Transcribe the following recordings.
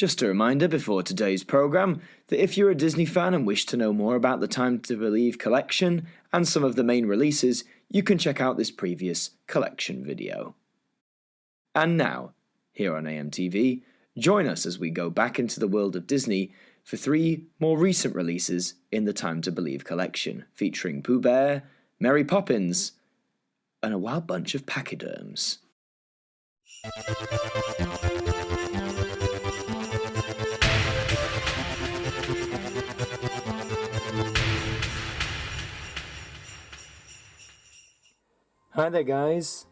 Just a reminder before today's programme that if you're a Disney fan and wish to know more about the Time to Believe collection and some of the main releases, you can check out this previous collection video. And now, here on AMTV, join us as we go back into the world of Disney for 3 more recent releases in the Time to Believe collection, featuring Pooh Bear, Mary Poppins, and a wild bunch of Pachyderms. Hi there guys,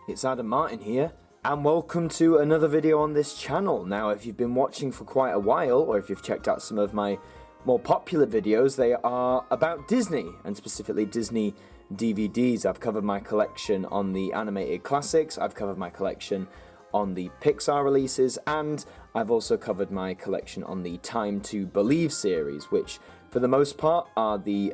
it's Martyn here, and welcome to another video on this channel. Now if you've been watching for quite a while, or if you've checked out some of my more popular videos, they are about Disney, and specifically Disney DVDs. I've covered my collection on the animated classics, I've covered my collection on the Pixar releases, and I've also covered my collection on the Time to Believe series, which for the most part are the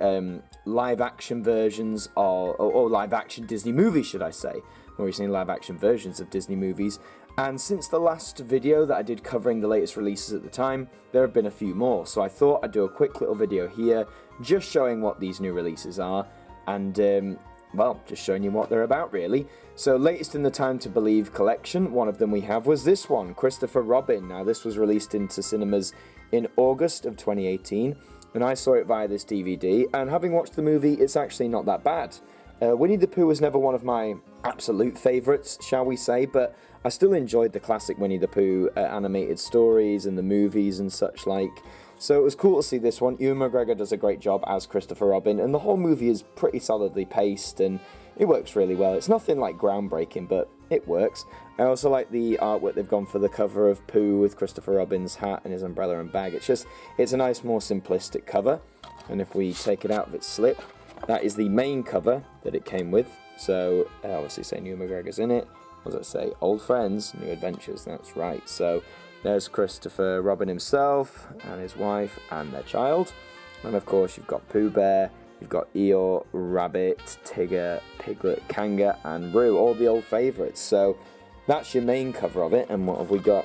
live-action versions or live-action Disney movies, should I say. More recently, live-action versions of Disney movies. And since the last video that I did covering the latest releases at the time, there have been a few more. So I thought I'd do a quick little video here, just showing what these new releases are, and, well, just showing you what they're about, really. So, latest in the Time to Believe collection, one of them we have was this one, Christopher Robin. Now, this was released into cinemas in August of 2018. And I saw it via this DVD, and having watched the movie, it's actually not that bad. Winnie the Pooh was never one of my absolute favourites, shall we say, but I still enjoyed the classic Winnie the Pooh animated stories and the movies and such like. So it was cool to see this one. Ewan McGregor does a great job as Christopher Robin, and the whole movie is pretty solidly paced, and it works really well. It's nothing like groundbreaking, but it works. I also like the artwork they've gone for the cover of Pooh with Christopher Robin's hat and his umbrella and bag. It's a nice, more simplistic cover. And if we take it out of its slip, that is the main cover that it came with. So, obviously saying Ewan McGregor's in it. What does it say? Old friends, new adventures. That's right. So, there's Christopher Robin himself and his wife and their child. And of course, you've got Pooh Bear. You've got Eeyore, Rabbit, Tigger, Piglet, Kanga, and Roo, all the old favourites. So that's your main cover of it. And what have we got?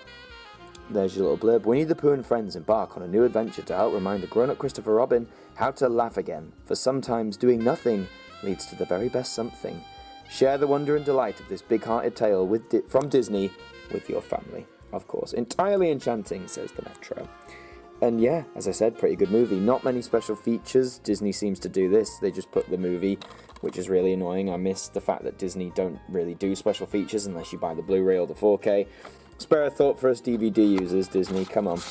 There's your little blurb. Winnie the Pooh and friends embark on a new adventure to help remind a grown-up Christopher Robin how to laugh again. For sometimes doing nothing leads to the very best something. Share the wonder and delight of this big-hearted tale from Disney with your family. Of course, entirely enchanting, says the Metro. And yeah, as I said, pretty good movie. Not many special features. Disney seems to do this. They just put the movie, which is really annoying. I miss the fact that Disney don't really do special features unless you buy the Blu-ray or the 4K. Spare a thought for us DVD users, Disney, come on.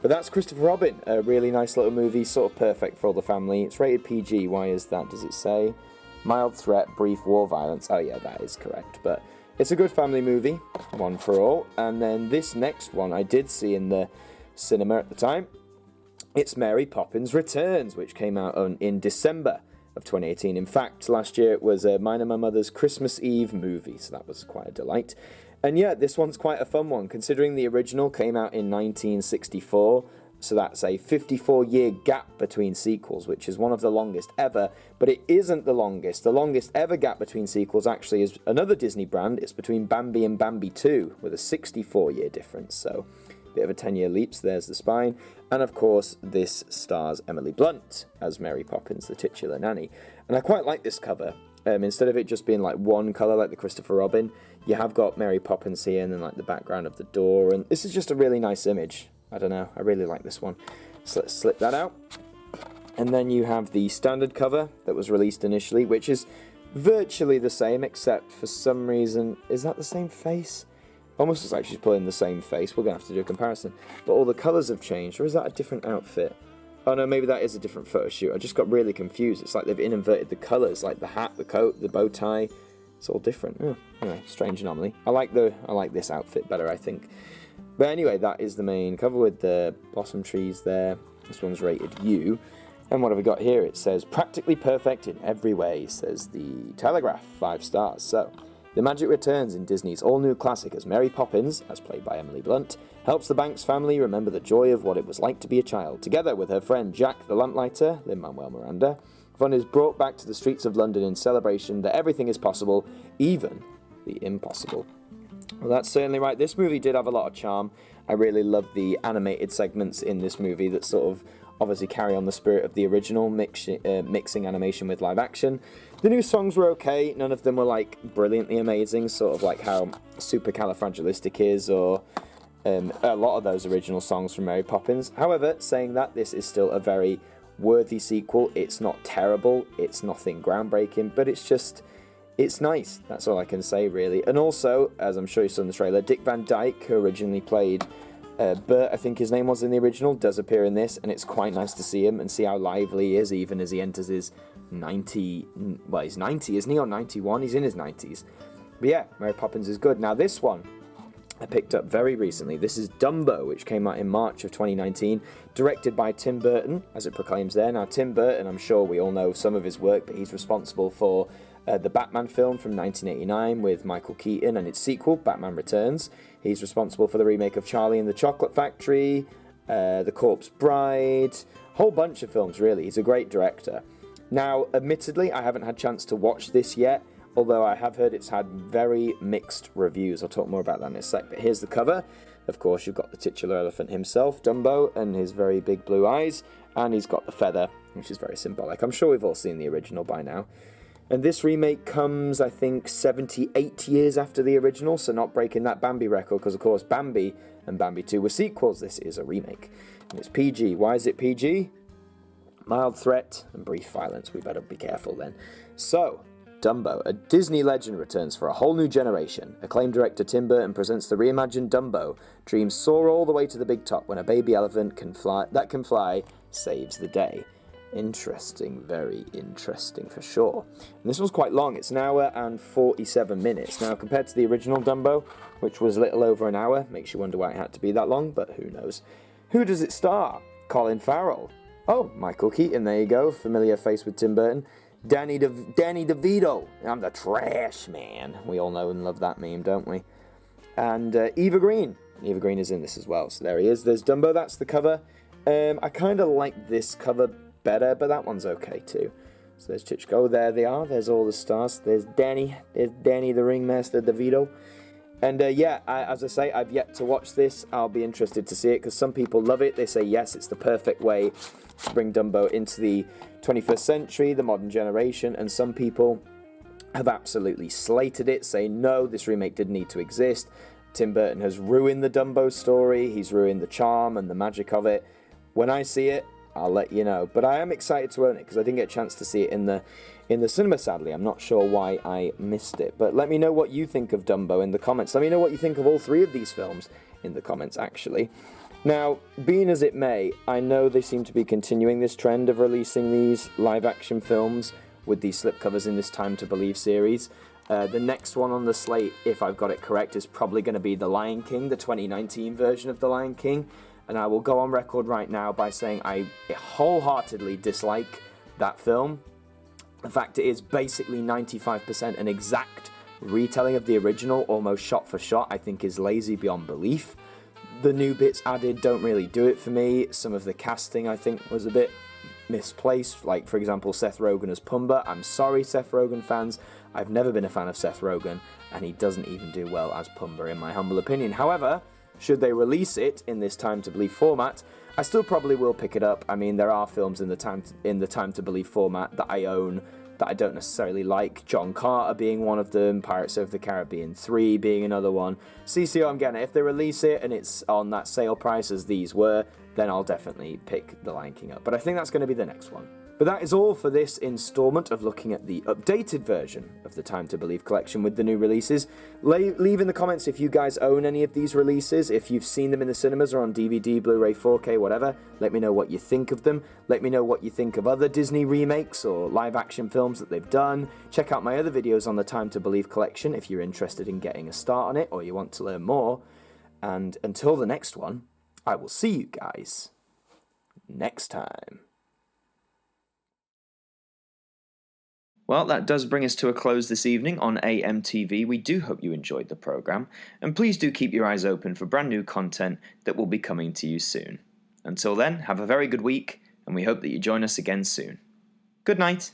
But that's Christopher Robin, a really nice little movie, sort of perfect for all the family. It's rated PG. Why is that? Does it say? Mild threat, brief war violence. Oh yeah, that is correct. But it's a good family movie, one for all. And then this next one I did see in the cinema at the time. It's Mary Poppins Returns, which came out in December of 2018. In fact, last year it was mine and my mother's Christmas Eve movie, so that was quite a delight. And yeah, this one's quite a fun one, considering the original came out in 1964, so that's a 54-year gap between sequels, which is one of the longest ever, but it isn't the longest. The longest ever gap between sequels actually is another Disney brand. It's between Bambi and Bambi 2, with a 64-year difference, so bit of a 10-year leap, so there's the spine. And of course, this stars Emily Blunt as Mary Poppins, the titular nanny. And I quite like this cover. Instead of it just being like one colour like the Christopher Robin, you have got Mary Poppins here and then like the background of the door. And this is just a really nice image. I don't know, I really like this one. So let's slip that out. And then you have the standard cover that was released initially, which is virtually the same, except for some reason, is that the same face? Almost looks like she's pulling the same face. We're going to have to do a comparison. But all the colours have changed. Or is that a different outfit? Oh no, maybe that is a different photo shoot. I just got really confused. It's like they've inverted the colours. Like the hat, the coat, the bow tie. It's all different. Oh, anyway, strange anomaly. I like this outfit better, I think. But anyway, that is the main cover with the blossom trees there. This one's rated U. And what have we got here? It says, practically perfect in every way, says the Telegraph. 5 stars. So, the magic returns in Disney's all-new classic as Mary Poppins, as played by Emily Blunt, helps the Banks family remember the joy of what it was like to be a child. Together with her friend Jack the Lamplighter, Lin-Manuel Miranda, fun is brought back to the streets of London in celebration that everything is possible, even the impossible. Well, that's certainly right. This movie did have a lot of charm. I really loved the animated segments in this movie that sort of obviously carry on the spirit of the original, mixing animation with live action. The new songs were okay. None of them were, like, brilliantly amazing, sort of like how Supercalifragilistic is, or a lot of those original songs from Mary Poppins. However, saying that, this is still a very worthy sequel. It's not terrible, it's nothing groundbreaking, but it's nice. That's all I can say, really. And also, as I'm sure you saw in the trailer, Dick Van Dyke, who originally played Bert, I think his name was in the original, does appear in this, and it's quite nice to see him and see how lively he is, even as he enters his 90... Well, he's 90, isn't he? Or 91? He's in his 90s. But yeah, Mary Poppins is good. Now, this one I picked up very recently. This is Dumbo, which came out in March of 2019, directed by Tim Burton, as it proclaims there. Now, Tim Burton, I'm sure we all know some of his work, but he's responsible for the Batman film from 1989 with Michael Keaton and its sequel, Batman Returns. He's responsible for the remake of Charlie and the Chocolate Factory, The Corpse Bride, a whole bunch of films, really. He's a great director. Now, admittedly, I haven't had a chance to watch this yet, although I have heard it's had very mixed reviews. I'll talk more about that in a sec, but here's the cover. Of course, you've got the titular elephant himself, Dumbo, and his very big blue eyes, and he's got the feather, which is very symbolic. I'm sure we've all seen the original by now. And this remake comes, I think, 78 years after the original, so not breaking that Bambi record, because, of course, Bambi and Bambi 2 were sequels. This is a remake. And it's PG. Why is it PG? Mild threat and brief violence. We better be careful then. So, Dumbo, a Disney legend, returns for a whole new generation. Acclaimed director Tim Burton presents the reimagined Dumbo. Dreams soar all the way to the big top when a baby elephant can fly saves the day. Interesting, very interesting for sure. And this was quite long. It's an hour and 47 minutes. Now, compared to the original Dumbo, which was a little over an hour, makes you wonder why it had to be that long, but who knows. Who does it star? Colin Farrell. Oh, Michael Keaton, there you go. Familiar face with Tim Burton. Danny DeVito. I'm the trash man. We all know and love that meme, don't we? And Eva Green. Eva Green is in this as well. So there he is. There's Dumbo. That's the cover. I kind of like this cover better, but that one's okay too. So there's Chichko. Oh, there they are. There's all the stars. There's Danny. There's Danny the Ringmaster DeVito. And as I say, I've yet to watch this. I'll be interested to see it because some people love it. They say, yes, it's the perfect way to bring Dumbo into the 21st century, the modern generation. And some people have absolutely slated it, saying, no, this remake didn't need to exist. Tim Burton has ruined the Dumbo story. He's ruined the charm and the magic of it. When I see it, I'll let you know. But I am excited to own it because I didn't get a chance to see it in the cinema, sadly. I'm not sure why I missed it. But let me know what you think of Dumbo in the comments. Let me know what you think of all three of these films in the comments, actually. Now, being as it may, I know they seem to be continuing this trend of releasing these live-action films with these slipcovers in this Time to Believe series. The next one on the slate, if I've got it correct, is probably going to be The Lion King, the 2019 version of The Lion King. And I will go on record right now by saying I wholeheartedly dislike that film. The fact it is basically 95% an exact retelling of the original, almost shot for shot, I think is lazy beyond belief. The new bits added don't really do it for me. Some of the casting, I think, was a bit misplaced. Like, for example, Seth Rogen as Pumbaa. I'm sorry, Seth Rogen fans. I've never been a fan of Seth Rogen, and he doesn't even do well as Pumbaa, in my humble opinion. However, should they release it in this Time to Believe format, I still probably will pick it up. I mean, there are films in the Time to Believe format that I own that I don't necessarily like. John Carter being one of them, Pirates of the Caribbean 3 being another one. So you see what I'm getting at. If they release it and it's on that sale price as these were, then I'll definitely pick The Lion King up. But I think that's going to be the next one. But that is all for this installment of looking at the updated version of the Time to Believe collection with the new releases. Leave in the comments if you guys own any of these releases, if you've seen them in the cinemas or on DVD, Blu-ray, 4K, whatever. Let me know what you think of them. Let me know what you think of other Disney remakes or live-action films that they've done. Check out my other videos on the Time to Believe collection if you're interested in getting a start on it or you want to learn more. And until the next one, I will see you guys next time. Well, that does bring us to a close this evening on AMTV. We do hope you enjoyed the programme, and please do keep your eyes open for brand new content that will be coming to you soon. Until then, have a very good week, and we hope that you join us again soon. Good night.